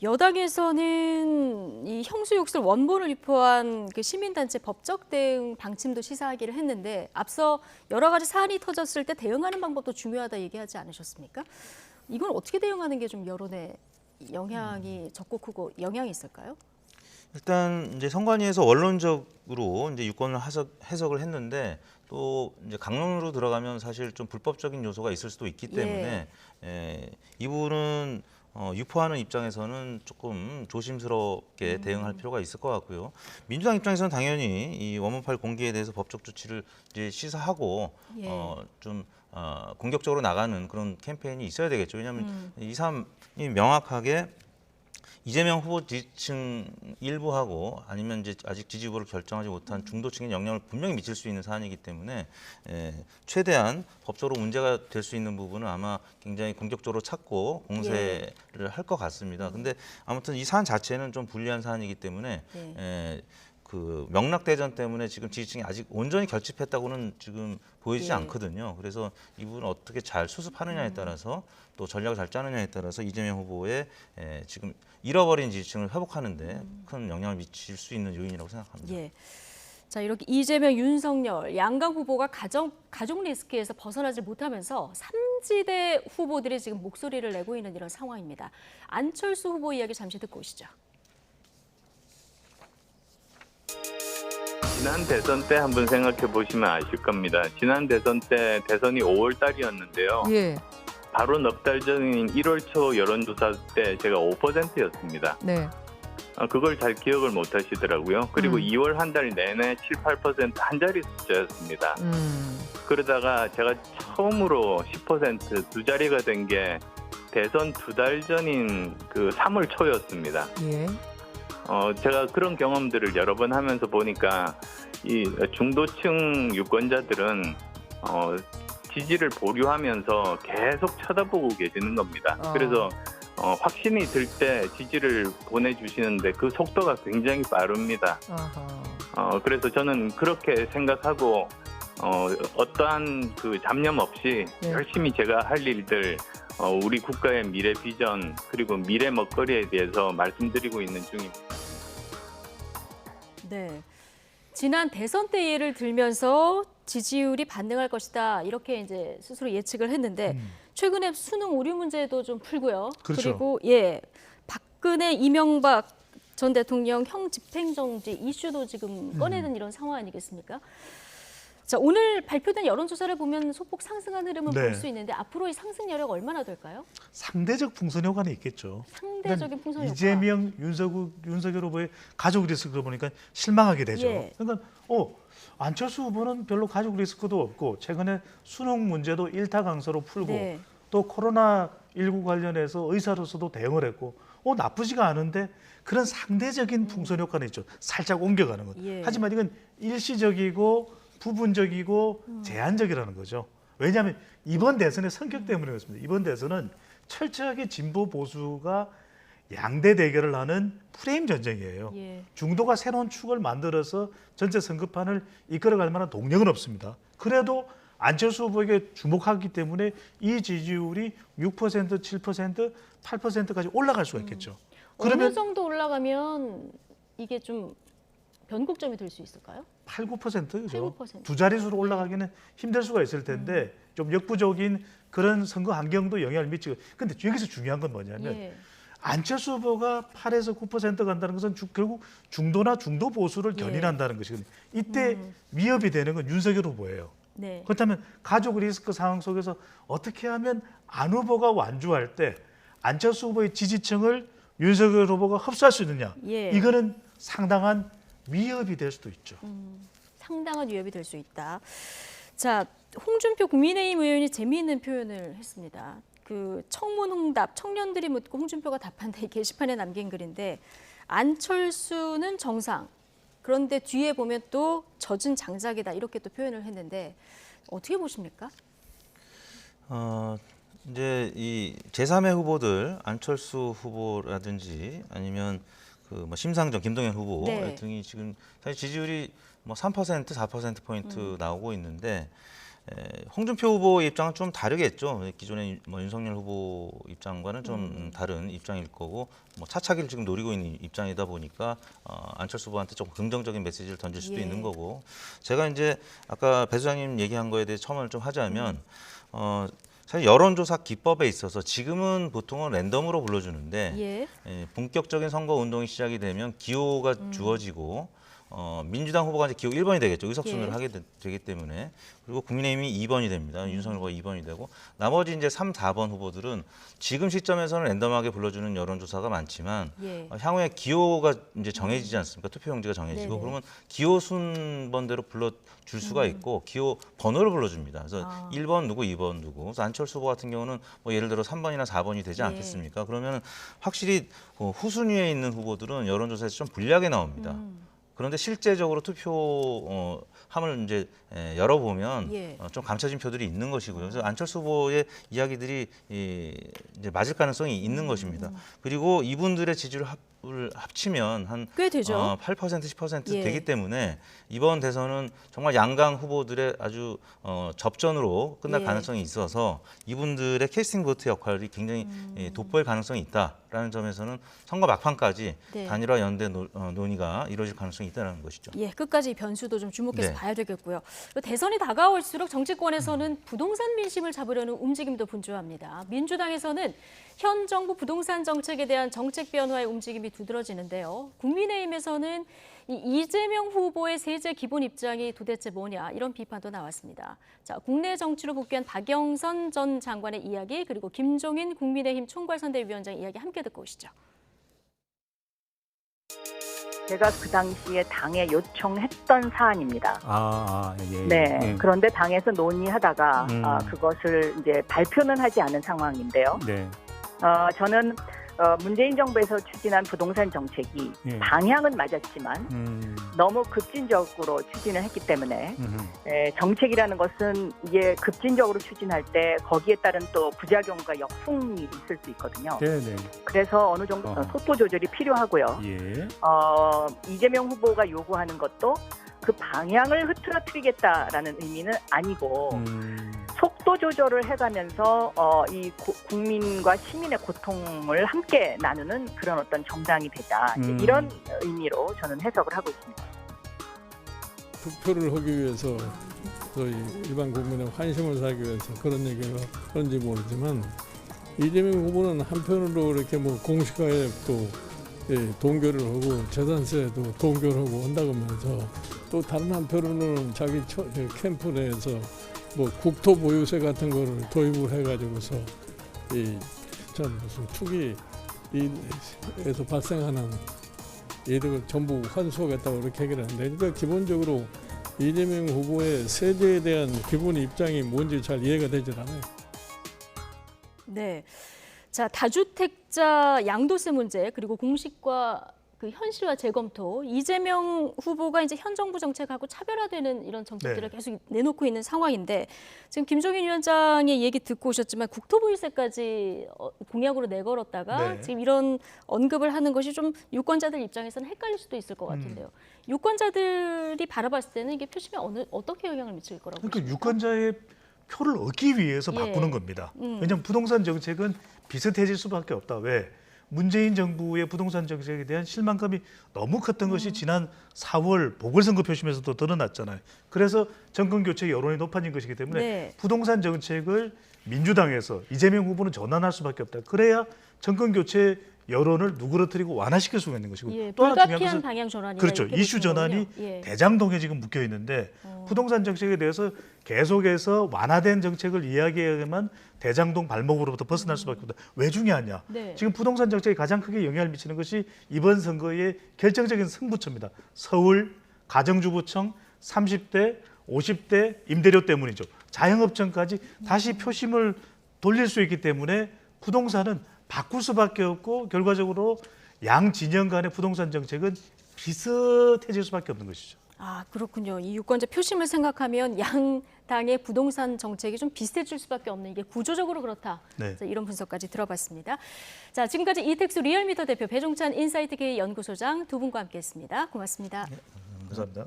여당에서는 이 형수 욕설 원본을 유포한 그 시민단체 법적 대응 방침도 시사하기를 했는데 앞서 여러 가지 사안이 터졌을 때 대응하는 방법도 중요하다 얘기하지 않으셨습니까? 이건 어떻게 대응하는 게 좀 여론에 영향이 적고 크고 영향이 있을까요? 일단 이제 선관위에서 원론적으로 이제 유권을 해석을 했는데 또 이제 강론으로 들어가면 사실 좀 불법적인 요소가 있을 수도 있기 때문에 이 부분은 유포하는 입장에서는 조금 조심스럽게 대응할 필요가 있을 것 같고요. 민주당 입장에서는 당연히 이 원문팔 공개에 대해서 법적 조치를 이제 시사하고 좀 공격적으로 나가는 그런 캠페인이 있어야 되겠죠. 왜냐하면 이 사람이 명확하게 이재명 후보 지지층 일부하고 아니면 이제 아직 지지 후보를 결정하지 못한 중도층에 영향을 분명히 미칠 수 있는 사안이기 때문에 최대한 법적으로 문제가 될 수 있는 부분은 아마 굉장히 공격적으로 찾고 공세를 할 것 같습니다. 근데 아무튼 이 사안 자체는 좀 불리한 사안이기 때문에 그 명락대전 때문에 지금 지지층이 아직 온전히 결집했다고는 지금 보이지 않거든요. 그래서 이 부분을 어떻게 잘 수습하느냐에 따라서 또 전략을 잘 짜느냐에 따라서 이재명 후보의 지금 잃어버린 지지층을 회복하는 데 큰 영향을 미칠 수 있는 요인이라고 생각합니다. 예. 자, 이렇게 이재명, 윤석열, 양강 후보가 가족 리스크에서 벗어나지 못하면서 3지대 후보들이 지금 목소리를 내고 있는 이런 상황입니다. 안철수 후보 이야기 잠시 듣고 오시죠. 지난 대선 때 한번 생각해 보시면 아실 겁니다. 지난 대선 때 대선이 5월 달이었는데요. 바로 넉 달 전인 1월 초 여론조사 때 제가 5%였습니다. 네. 그걸 잘 기억을 못 하시더라고요. 그리고 2월 한 달 내내 7, 8% 한 자리 숫자였습니다. 그러다가 제가 처음으로 10% 두 자리가 된 게 대선 2달 전인 그 3월 초였습니다. 제가 그런 경험들을 여러 번 하면서 보니까 이 중도층 유권자들은 지지를 보류하면서 계속 쳐다보고 계시는 겁니다. 그래서 확신이 들 때 지지를 보내주시는데 그 속도가 굉장히 빠릅니다. 그래서 저는 그렇게 생각하고 어떠한 그 잡념 없이 열심히 제가 할 일들 우리 국가의 미래 비전 그리고 미래 먹거리에 대해서 말씀드리고 있는 중입니다. 네. 지난 대선 때 예를 들면서 지지율이 반등할 것이다 이렇게 이제 스스로 예측을 했는데 최근에 수능 오류 문제도 좀 풀고요. 그렇죠. 그리고 박근혜, 이명박 전 대통령 형 집행정지 이슈도 지금 꺼내는 이런 상황 아니겠습니까? 자, 오늘 발표된 여론조사를 보면 소폭 상승한 흐름을 볼 수 있는데 앞으로 이 상승 여력 얼마나 될까요? 상대적 풍선 효과는 있겠죠. 상대적인 풍선 효과. 이재명, 윤석열 후보의 가족 리스크를 보니까 실망하게 되죠. 그러니까 안철수 후보는 별로 가족 리스크도 없고 최근에 수능 문제도 일타 강서로 풀고 또 코로나19 관련해서 의사로서도 대응을 했고 나쁘지가 않은데 그런 상대적인 풍선 효과는 있죠. 살짝 옮겨가는 것. 하지만 이건 일시적이고 부분적이고 제한적이라는 거죠. 왜냐하면 이번 대선의 성격 때문에 그렇습니다. 이번 대선은 철저하게 진보 보수가 양대 대결을 하는 프레임 전쟁이에요. 중도가 새로운 축을 만들어서 전체 선거판을 이끌어갈 만한 동력은 없습니다. 그래도 안철수 후보에게 주목하기 때문에 이 지지율이 6%, 7%, 8%까지 올라갈 수가 있겠죠. 그러면 어느 정도 올라가면 이게 좀 변곡점이 될 수 있을까요? 8, 9%죠. 8, 9%. 두 자릿수로 올라가기는 힘들 수가 있을 텐데 좀 역부족인 그런 선거 환경도 영향을 미치고. 근데 여기서 중요한 건 뭐냐면 안철수 후보가 8에서 9% 간다는 것은 결국 중도나 중도 보수를 견인한다는 것이거든요. 이때 위협이 되는 건 윤석열 후보예요. 그렇다면 가족 리스크 상황 속에서 어떻게 하면 안 후보가 완주할 때 안철수 후보의 지지층을 윤석열 후보가 흡수할 수 있느냐. 예. 이거는 상당한 위협이 될 수도 있죠. 상당한 위협이 될 수 있다. 자, 홍준표 국민의힘 의원이 재미있는 표현을 했습니다. 그 청문홍답, 청년들이 묻고 홍준표가 답한다 이 게시판에 남긴 글인데 안철수는 정상, 그런데 뒤에 보면 또 젖은 장작이다 이렇게 또 표현을 했는데 어떻게 보십니까? 이제 이 제3의 후보들 안철수 후보라든지 아니면 그 뭐 심상정, 김동연 후보 네. 등이 지금 사실 지지율이 뭐 3%, 4% 포인트 나오고 있는데 홍준표 후보 입장은 좀 다르겠죠. 기존의 뭐 윤석열 후보 입장과는 좀 다른 입장일 거고 뭐 차차기를 지금 노리고 있는 입장이다 보니까 안철수 후보한테 조금 긍정적인 메시지를 던질 수도 예. 있는 거고 제가 이제 아까 배 소장님 얘기한 거에 대해 첨언을 좀 하자면 사실 여론조사 기법에 있어서 지금은 보통은 랜덤으로 불러주는데 본격적인 선거 운동이 시작이 되면 기호가 주어지고 민주당 후보가 이제 기호 1번이 되겠죠. 의석순으로 하게 되기 때문에. 그리고 국민의힘이 2번이 됩니다. 윤석열 후보가 2번이 되고 나머지 이제 3, 4번 후보들은 지금 시점에서는 랜덤하게 불러주는 여론조사가 많지만 향후에 기호가 이제 정해지지 않습니까? 투표용지가 정해지고 네네. 그러면 기호 순번대로 불러줄 수가 있고 기호 번호를 불러줍니다. 그래서 1번 누구, 2번 누구. 그래서 안철수 후보 같은 경우는 뭐 예를 들어 3번이나 4번이 되지 않겠습니까? 그러면 확실히 후순위에 있는 후보들은 여론조사에서 좀 불리하게 나옵니다. 그런데 실제적으로 투표함을 이제 열어보면 좀 감춰진 표들이 있는 것이고요. 그래서 안철수 후보의 이야기들이 이제 맞을 가능성이 있는 것입니다. 그리고 이분들의 지지율을 합치면 한 꽤 되죠. 8% 10% 되기 때문에 이번 대선은 정말 양강 후보들의 아주 접전으로 끝날 가능성이 있어서 이분들의 캐스팅 보트 역할이 굉장히 돋보일 가능성이 있다라는 점에서는 선거 막판까지 단일화 연대 논의가 이루어질 가능성이 있다는 것이죠. 예, 끝까지 변수도 좀 주목해서 네. 봐야 되겠고요. 대선이 다가올수록 정치권에서는 부동산 민심을 잡으려는 움직임도 분주합니다. 민주당에서는 현 정부 부동산 정책에 대한 정책 변화의 움직임이 두드러지는데요. 국민의힘에서는 이재명 후보의 세제 기본 입장이 도대체 뭐냐 이런 비판도 나왔습니다. 자, 국내 정치로 복귀한 박영선 전 장관의 이야기 그리고 김종인 국민의힘 총괄선대위원장 이야기 함께 듣고 오시죠. 제가 그 당시에 당에 요청했던 사안입니다. 예. 네. 예. 그런데 당에서 논의하다가 그것을 이제 발표는 하지 않은 상황인데요. 네. 저는 문재인 정부에서 추진한 부동산 정책이 방향은 맞았지만 너무 급진적으로 추진을 했기 때문에 정책이라는 것은 이게 급진적으로 추진할 때 거기에 따른 또 부작용과 역풍이 있을 수 있거든요. 네네. 그래서 어느 정도 속도 조절이 필요하고요. 예. 이재명 후보가 요구하는 것도 그 방향을 흐트러뜨리겠다라는 의미는 아니고 속도 조절을 해가면서 이 국민과 시민의 고통을 함께 나누는 그런 어떤 정당이 되자 이런 의미로 저는 해석을 하고 있습니다. 투표를 하기 위해서 저희 일반 국민의 환심을 사기 위해서 그런 얘기가 그런지 모르지만 이재명 후보는 한편으로 이렇게 뭐 공시가에 또 동결을 하고 재산세도 동결하고 한다고 하면서 또 다른 한편으로는 자기 캠프 내에서 뭐 국토보유세 같은 거를 도입을 해가지고서 전 무슨 투기에서 발생하는 이득을 전부 환수하겠다고 이렇게 얘기를 하는데 그러니까 기본적으로 이재명 후보의 세제에 대한 기본 입장이 뭔지 잘 이해가 되질 않아요. 네. 자, 다주택자 양도세 문제 그리고 공식과 그 현실화 재검토 이재명 후보가 이제 현 정부 정책하고 차별화되는 이런 정책들을 계속 내놓고 있는 상황인데 지금 김종인 위원장의 얘기 듣고 오셨지만 국토보유세까지 공약으로 내걸었다가 지금 이런 언급을 하는 것이 좀 유권자들 입장에서는 헷갈릴 수도 있을 것 같은데요. 유권자들이 바라봤을 때는 이게 표심에 어떻게 영향을 미칠 거라고 그러니까 보십니까? 유권자의 표를 얻기 위해서 바꾸는 겁니다. 왜냐하면 부동산 정책은 비슷해질 수밖에 없다. 왜? 문재인 정부의 부동산 정책에 대한 실망감이 너무 컸던 것이 지난 4월 보궐선거 표심에서도 드러났잖아요. 그래서 정권교체 여론이 높아진 것이기 때문에 부동산 정책을 민주당에서 이재명 후보는 전환할 수밖에 없다. 그래야 정권교체 여론을 누그러뜨리고 완화시킬 수가 있는 것이고 또 하나 중요한 것은 방향 전환이 그렇죠. 이슈 전환이 대장동에 지금 묶여 있는데 부동산 정책에 대해서 계속해서 완화된 정책을 이야기해야만 대장동 발목으로부터 벗어날 수밖에 없다. 왜 중요하냐? 네. 지금 부동산 정책에 가장 크게 영향을 미치는 것이 이번 선거의 결정적인 승부처입니다. 서울, 가정주부청, 30대, 50대 임대료 때문이죠. 자영업청까지 다시 표심을 돌릴 수 있기 때문에 부동산은 바꿀 수밖에 없고 결과적으로 양 진영 간의 부동산 정책은 비슷해질 수밖에 없는 것이죠. 아, 그렇군요. 이 유권자 표심을 생각하면 양 당의 부동산 정책이 좀 비슷해질 수밖에 없는 이게 구조적으로 그렇다. 네. 이런 분석까지 들어봤습니다. 자, 지금까지 이택수 리얼미터 대표, 배종찬 인사이트K 연구소장 두 분과 함께했습니다. 고맙습니다. 네, 감사합니다.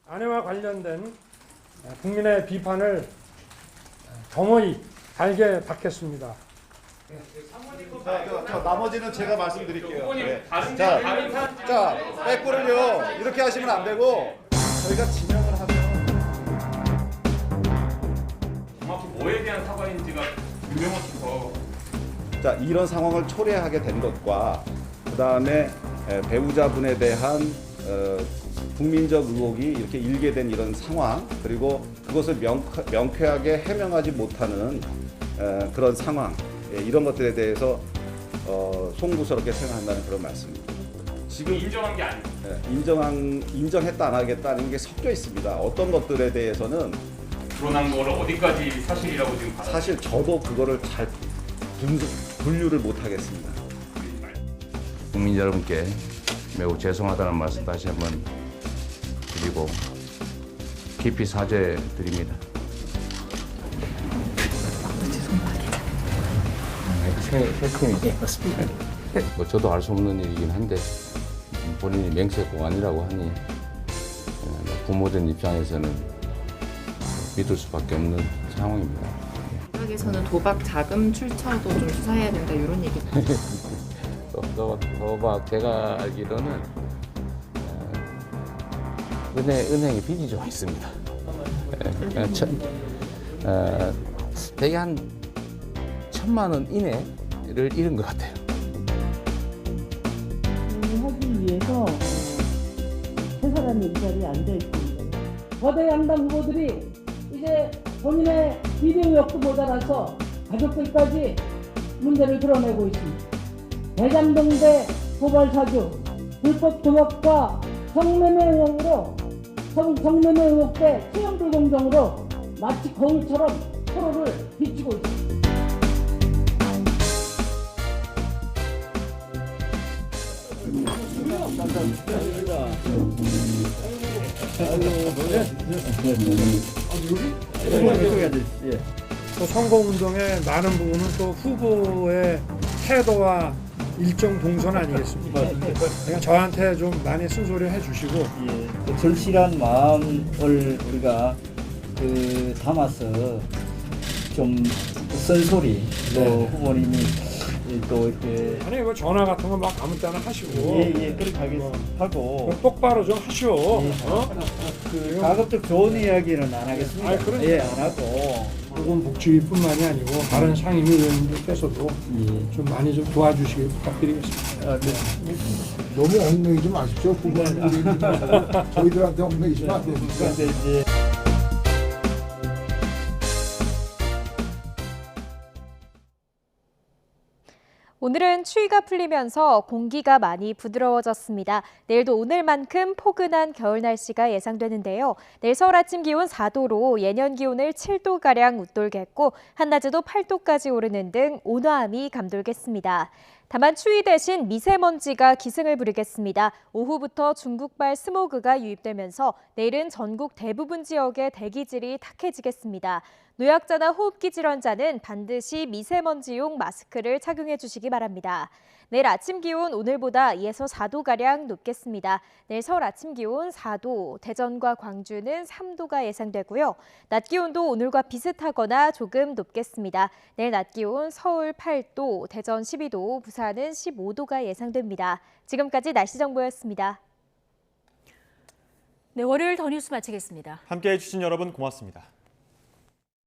아내와 관련된 국민의 비판을 겸허히 달게 받겠습니다. 나머지는 제가 말씀드릴게요. 네. 자, 백불을요 이렇게 하시면 안 되고 저희가 지명을 하면 정확히 뭐에 대한 사과인지가 유명해서 자 이런 상황을 초래하게 된 것과 그 다음에 배우자분에 대한 국민적 의혹이 이렇게 일게 된 이런 상황 그리고 그것을 명쾌하게 해명하지 못하는 그런 상황 이런 것들에 대해서 송구스럽게 생각한다는 그런 말씀입니다. 지금 인정한 게 아니에요. 인정했다 안 하겠다는 게 섞여 있습니다. 어떤 것들에 대해서는 드러난 거를 어디까지 사실이라고 지금 사실 저도 그거를 잘 분류를 못 하겠습니다. 국민 여러분께 매우 죄송하다는 말씀 다시 한번 드리고 깊이 사죄드립니다. 뭐 저도 알 수 없는 일이긴 한데 본인이 맹세공안이라고 하니 부모된 입장에서는 믿을 수밖에 없는 상황입니다. 대학에서는 도박 자금 출처도 좀 수사해야 된다 이런 얘기. 도박 제가 알기로는 은행에 빚이 좀 있습니다. 대개 한 1,000만 원 이내를 잃은 것 같아요. 하기 위해서 최사람 일자리에 앉아 있습니다. 거대 양당 후보들이 이제 본인의 비리 의혹도 모자라서 가족들까지 문제를 드러내고 있습니다. 대장동대 고발 사주, 불법 도박과 성매매 의혹으로 성매매 의혹 때 채용 불공정으로 마치 거울처럼 서로를 비추고 있습니다. 또 선거운동의 많은 부분은 또 후보의 태도와 일정 동선 아니겠습니까? 그러니까 저한테 좀 많이 쓴소리 해주시고 그 절실한 마음을 우리가 담아서 좀 쓴소리 또 후보님이 또 이렇게 아니 이거 전화 같은 거 막 아무 때나 하시고 그렇게 하고 똑바로 좀 하시오. 그 가급적 좋은 이야기는 안 하겠습니다. 안 하고 보건복지위뿐만이 아니고 다른 상임위원님들께서도 좀 많이 좀 도와주시길 부탁드리겠습니다. 너무 얽매이지 마십시오. 저희들한테 얽매이시면 안 됩니다. 오늘은 추위가 풀리면서 공기가 많이 부드러워졌습니다. 내일도 오늘만큼 포근한 겨울 날씨가 예상되는데요. 내일 서울 아침 기온 4도로 예년 기온을 7도가량 웃돌겠고 한낮에도 8도까지 오르는 등 온화함이 감돌겠습니다. 다만 추위 대신 미세먼지가 기승을 부리겠습니다. 오후부터 중국발 스모그가 유입되면서 내일은 전국 대부분 지역의 대기질이 탁해지겠습니다. 노약자나 호흡기 질환자는 반드시 미세먼지용 마스크를 착용해 주시기 바랍니다. 내일 아침 기온 오늘보다 2에서 4도가량 높겠습니다. 내일 서울 아침 기온 4도, 대전과 광주는 3도가 예상되고요. 낮 기온도 오늘과 비슷하거나 조금 높겠습니다. 내일 낮 기온 서울 8도, 대전 12도, 부산은 15도가 예상됩니다. 지금까지 날씨 정보였습니다. 네, 월요일 더 뉴스 마치겠습니다. 함께해 주신 여러분 고맙습니다.